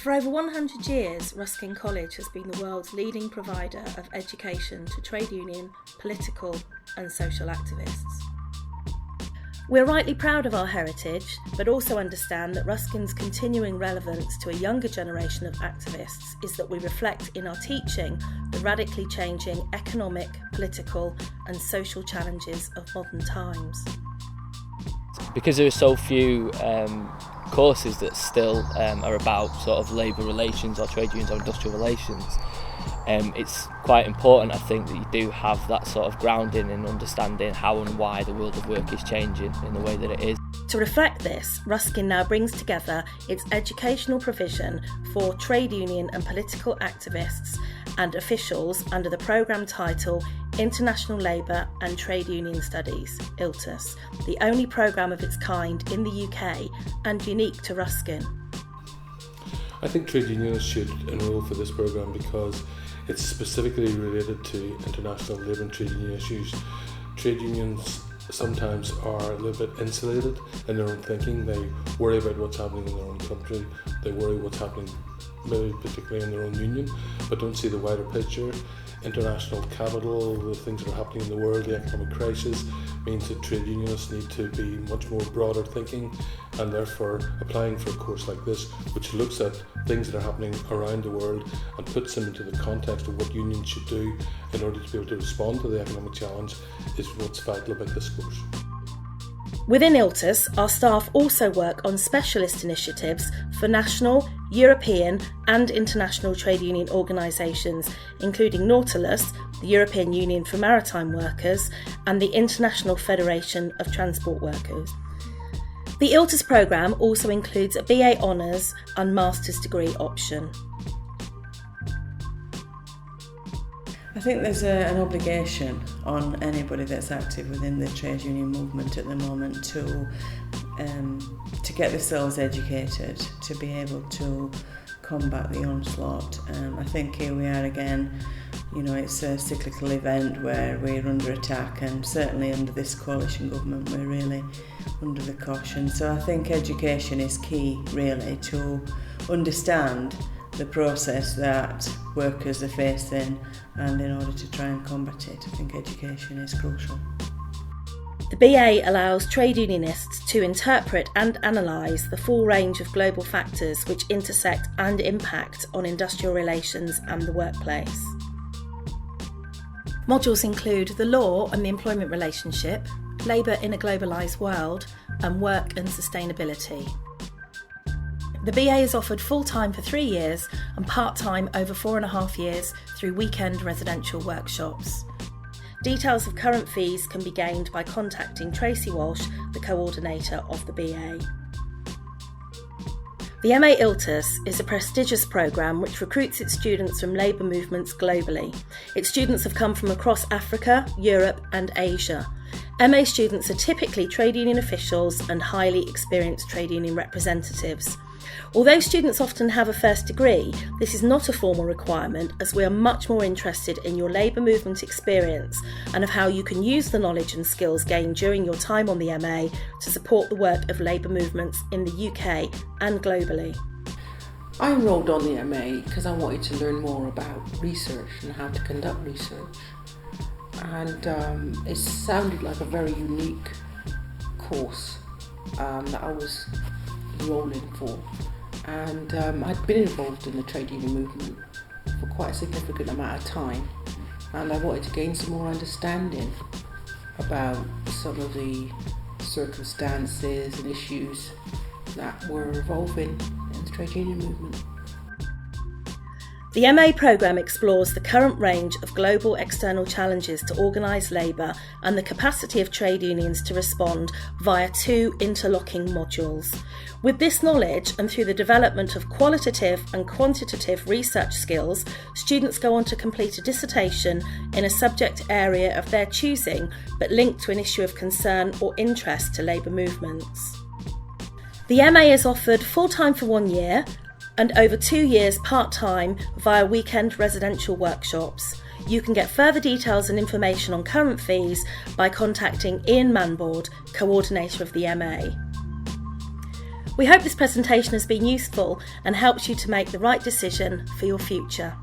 For over 100 years, Ruskin College has been the world's leading provider of education to trade union, political and social activists. We're rightly proud of our heritage, but also understand that Ruskin's continuing relevance to a younger generation of activists is that we reflect in our teaching the radically changing economic, political and social challenges of modern times. Because there are so few courses that still are about sort of labour relations or trade unions or industrial relations, it's quite important, I think, that you do have that sort of grounding in understanding how and why the world of work is changing in the way that it is. To reflect this, Ruskin now brings together its educational provision for trade union and political activists and officials under the programme title International Labour and Trade Union Studies, ILTUS, the only programme of its kind in the UK and unique to Ruskin. I think trade unionists should enrol for this programme because it's specifically related to international labour and trade union issues. Trade unions sometimes are a little bit insulated in their own thinking. They worry about what's happening in their own country, they worry what's happening maybe particularly in their own union, but don't see the wider picture. International capital, the things that are happening in the world, the economic crisis means that trade unionists need to be much more broader thinking, and therefore applying for a course like this, which looks at things that are happening around the world and puts them into the context of what unions should do in order to be able to respond to the economic challenge, is what's vital about this course. Within ILTUS, our staff also work on specialist initiatives for national, European and international trade union organisations, including Nautilus, the European Union for Maritime Workers, and the International Federation of Transport Workers. The ILTUS programme also includes a BA Honours and Master's degree option. I think there's an obligation on anybody that's active within the trade union movement at the moment to get themselves educated, to be able to combat the onslaught. I think here we are again, it's a cyclical event where we're under attack, and certainly under this coalition government we're really under the caution. So I think education is key, really, to understand the process that workers are facing, and in order to try and combat it, I think education is crucial. The BA allows trade unionists to interpret and analyse the full range of global factors which intersect and impact on industrial relations and the workplace. Modules include the law and the employment relationship, labour in a globalised world, and work and sustainability. The BA is offered full-time for 3 years and part-time over 4.5 years through weekend residential workshops. Details of current fees can be gained by contacting Tracy Walsh, the coordinator of the BA. The MA ILTUS is a prestigious programme which recruits its students from labour movements globally. Its students have come from across Africa, Europe and Asia. MA students are typically trade union officials and highly experienced trade union representatives. Although students often have a first degree, this is not a formal requirement, as we are much more interested in your labour movement experience and of how you can use the knowledge and skills gained during your time on the MA to support the work of labour movements in the UK and globally. I enrolled on the MA because I wanted to learn more about research and how to conduct research, and it sounded like a very unique course that I was enrolling for. And I'd been involved in the trade union movement for quite a significant amount of time, and I wanted to gain some more understanding about some of the circumstances and issues that were evolving in the trade union movement. The MA programme explores the current range of global external challenges to organised labour and the capacity of trade unions to respond via 2 interlocking modules. With this knowledge, and through the development of qualitative and quantitative research skills, students go on to complete a dissertation in a subject area of their choosing, but linked to an issue of concern or interest to labour movements. The MA is offered full-time for 1 year, and over 2 years part-time via weekend residential workshops. You can get further details and information on current fees by contacting Ian Manboard, coordinator of the MA. We hope this presentation has been useful and helps you to make the right decision for your future.